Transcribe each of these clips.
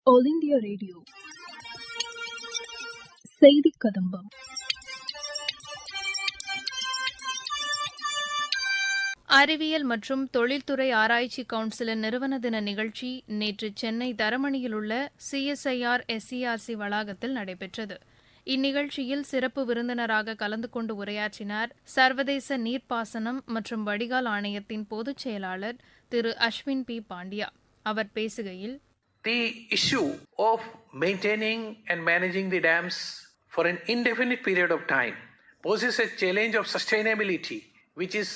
All India Radio. Seithikadhambam. அறிவியல் மற்றும் தொழில்துறை ஆராய்ச்சி கவுன்சிலின் நிறுவன தின நிகழ்ச்சி நேற்று சென்னை தரமணியில் உள்ள CSIR SCRC வளாகத்தில் நடைபெற்றது. இந்நிகழ்ச்சியில் சிறப்பு விருந்தினராக கலந்து கொண்டு உரையாற்றினார் சர்வதேச நீர்ப்பாசனம் மற்றும் வடிகால் ஆணையத்தின் பொதுச் செயலாளர் திரு அஸ்வின் பி பாண்டியா. அவர் பேசுகையில், The issue of maintaining and managing the dams for an indefinite period of time poses a challenge of sustainability, which is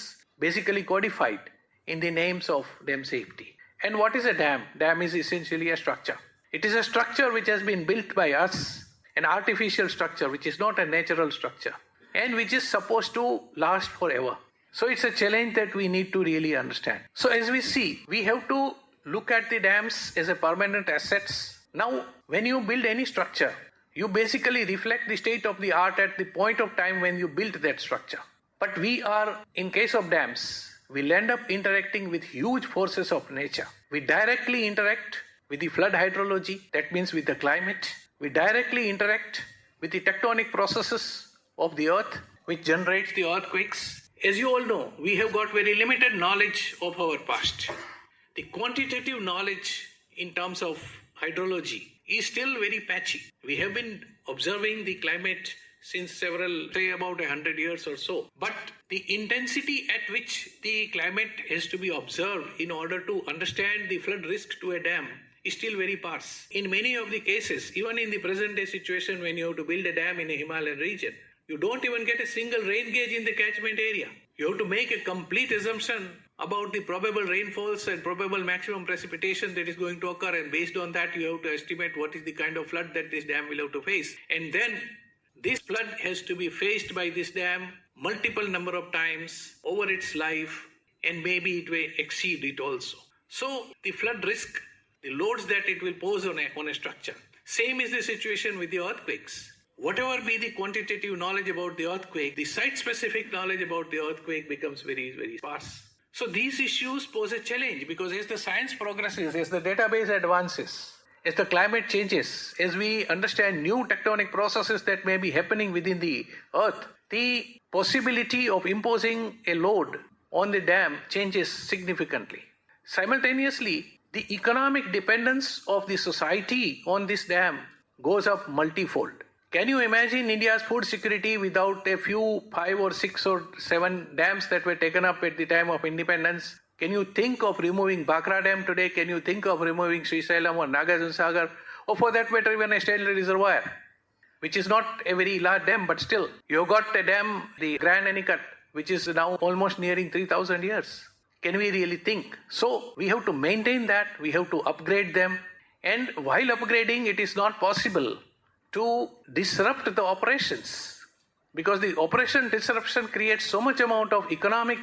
basically codified in the names of dam safety. And what is a dam? Dam is essentially a structure. It is a structure which has been built by us, an artificial structure which is not a natural structure, and which is supposed to last forever. So it's a challenge that we need to really understand. So as we see, we have to look at the dams as a permanent assets. Now, when you build any structure, you basically reflect the state of the art at the point of time when you built that structure. But we are, in case of dams, we'll end up interacting with huge forces of nature. We directly interact with the flood hydrology, that means with the climate. We directly interact with the tectonic processes of the earth, which generates the earthquakes. As you all know, we have got very limited knowledge of our past. The quantitative knowledge in terms of hydrology is still very patchy. We have been observing the climate since say about 100 years or so. But the intensity at which the climate has to be observed in order to understand the flood risk to a dam is still very sparse. In many of the cases, even in the present day situation when you have to build a dam in a Himalayan region, you don't even get a single rain gauge in the catchment area. You have to make a complete assumption about the probable rainfalls and probable maximum precipitation that is going to occur, and based on that you have to estimate what is the kind of flood that this dam will have to face. And then this flood has to be faced by this dam multiple number of times over its life, and maybe it may exceed it also. So the flood risk, the loads that it will pose on a structure. Same is the situation with the earthquakes. Whatever be the quantitative knowledge about the earthquake, the site-specific knowledge about the earthquake becomes very, very sparse. So these issues pose a challenge, because as the science progresses, as the database advances, as the climate changes, as we understand new tectonic processes that may be happening within the earth, the possibility of imposing a load on the dam changes significantly. Simultaneously, the economic dependence of the society on this dam goes up multifold. Can you imagine India's food security without a few 5 or 6 or 7 dams that were taken up at the time of independence? Can you think of removing Bakra Dam today? Can you think of removing Srisailam or Nagarjuna Sagar? Or for that matter, even a Stanley Reservoir, which is not a very large dam, but still. You've got a dam, the Grand Anicut, which is now almost nearing 3,000 years. Can we really think? So we have to maintain that, we have to upgrade them. And while upgrading, it is not possible to disrupt the operations, because the operation disruption creates so much amount of economic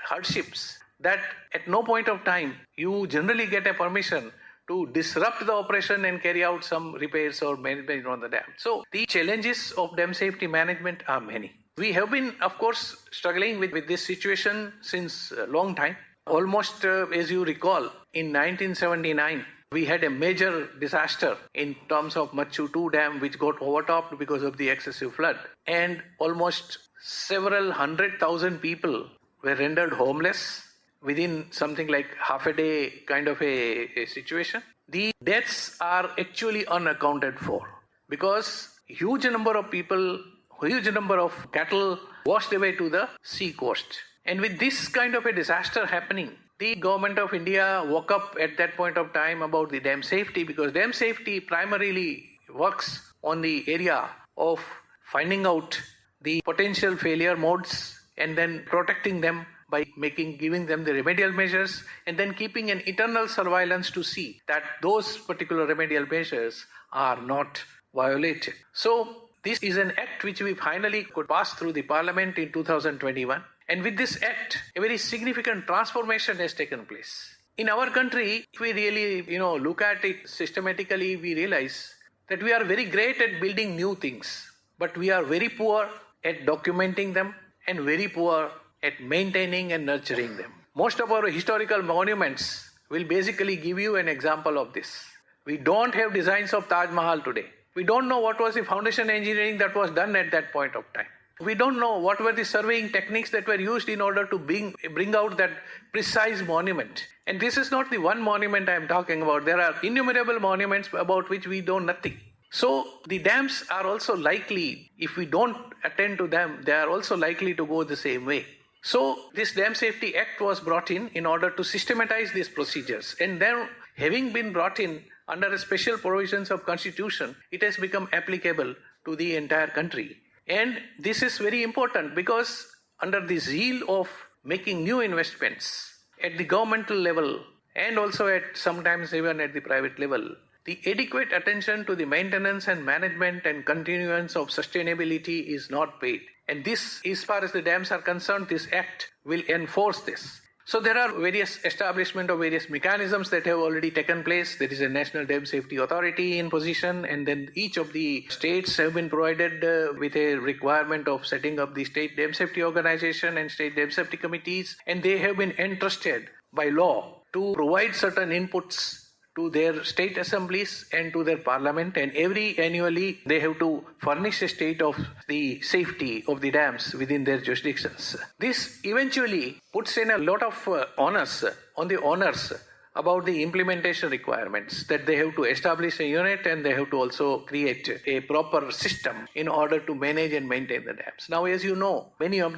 hardships that at no point of time you generally get a permission to disrupt the operation and carry out some repairs or maintenance on the dam. So the challenges of dam safety management are many. We have been, of course, struggling with this situation since a long time. Almost, as you recall, in 1979, we had a major disaster in terms of Machu 2 dam, which got overtopped because of the excessive flood. And almost several 100,000 people were rendered homeless within something like half a day kind of a situation. The deaths are actually unaccounted for, because huge number of people, huge number of cattle washed away to the sea coast. And with this kind of a disaster happening, the government of India woke up at that point of time about the dam safety, because dam safety primarily works on the area of finding out the potential failure modes and then protecting them by giving them the remedial measures, and then keeping an eternal surveillance to see that those particular remedial measures are not violated. So this is an act which we finally could pass through the parliament in 2021. And with this act, a very significant transformation has taken place. In our country, if we really, look at it systematically, we realize that we are very great at building new things, but we are very poor at documenting them and very poor at maintaining and nurturing them. Most of our historical monuments will basically give you an example of this. We don't have designs of Taj Mahal today. We don't know what was the foundation engineering that was done at that point of time. We don't know what were the surveying techniques that were used in order to bring out that precise monument. And this is not the one monument I am talking about. There are innumerable monuments about which we know nothing. So the dams are also likely, if we don't attend to them, they are also likely to go the same way. So this Dam Safety Act was brought in order to systematize these procedures. And then having been brought in under the special provisions of Constitution, it has become applicable to the entire country. And this is very important because under the zeal of making new investments at the governmental level and also at sometimes even at the private level, the adequate attention to the maintenance and management and continuance of sustainability is not paid. And this, as far as the dams are concerned, this act will enforce this. So there are various establishment of various mechanisms that have already taken place. There is a National Dam Safety Authority in position, and then each of the states have been provided with a requirement of setting up the State Dam Safety Organization and State Dam Safety Committees, and they have been entrusted by law to provide certain inputs to their state assemblies and to their parliament, and annually they have to furnish a state of the safety of the dams within their jurisdictions. This eventually puts in a lot of onus on the owners about the implementation requirements, that they have to establish a unit and they have to also create a proper system in order to manage and maintain the dams. Now, as you know, many of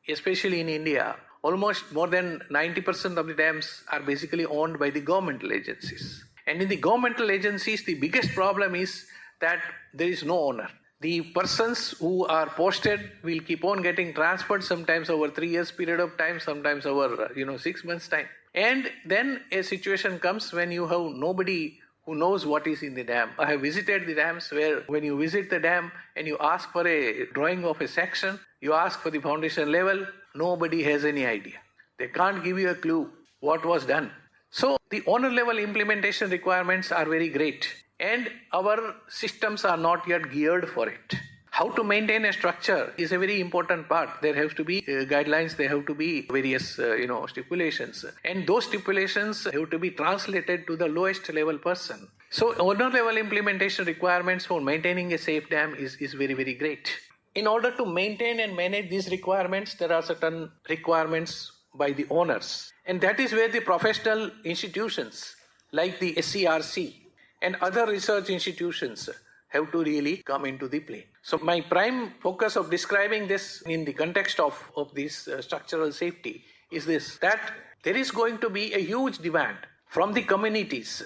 especially in India, almost more than 90% of the dams are basically owned by the governmental agencies. And in the governmental agencies, the biggest problem is that there is no owner. The persons who are posted will keep on getting transferred, sometimes over 3 years period of time, sometimes over 6 months time. And then a situation comes when you have nobody who knows what is in the dam. I have visited the dams where when you visit the dam and you ask for a drawing of a section, you ask for the foundation level, nobody has any idea. They can't give you a clue what was done. So the owner level implementation requirements are very great, and our systems are not yet geared for it. How to maintain a structure is a very important part. There have to be guidelines, there have to be various stipulations, and those stipulations have to be translated to the lowest level person. So owner level implementation requirements for maintaining a safe dam is very, very great. In order to maintain and manage these requirements, there are certain requirements by the owners, and that is where the professional institutions like the SCRC and other research institutions have to really come into the play. So my prime focus of describing this in the context of this structural safety is this, that there is going to be a huge demand from the communities,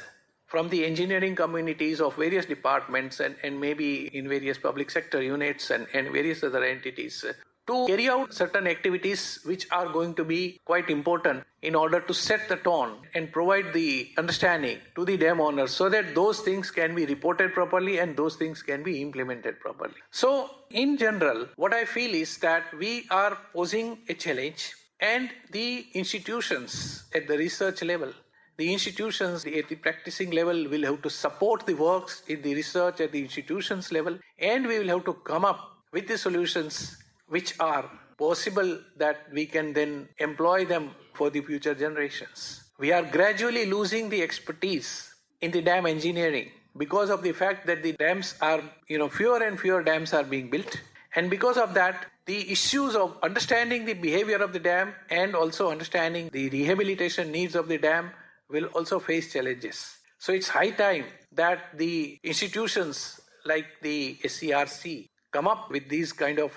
from the engineering communities of various departments and maybe in various public sector units and various other entities to carry out certain activities which are going to be quite important in order to set the tone and provide the understanding to the dam owners so that those things can be reported properly and those things can be implemented properly. So in general, what I feel is that we are posing a challenge, and the institutions at the research level, the institutions at the practicing level will have to support the works in the research at the institutions level, and we will have to come up with the solutions which are possible that we can then employ them for the future generations. We are gradually losing the expertise in the dam engineering because of the fact that the dams are, fewer and fewer dams are being built. And because of that, the issues of understanding the behavior of the dam and also understanding the rehabilitation needs of the dam will also face challenges. So it's high time that the institutions like the SCRC come up with these kind of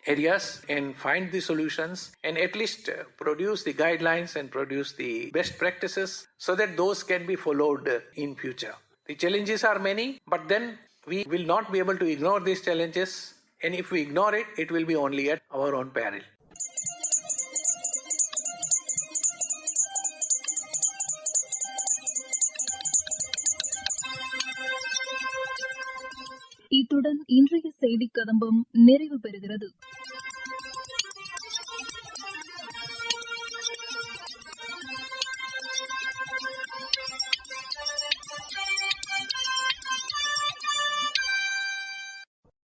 areas and find the solutions and at least produce the guidelines and produce the best practices so that those can be followed in future. The challenges are many, but then we will not be able to ignore these challenges, and if we ignore it, it will be only at our own peril. இத்துடன் இன்றைய செய்திக் கதம்பம் நிறைவு பெறுகிறது.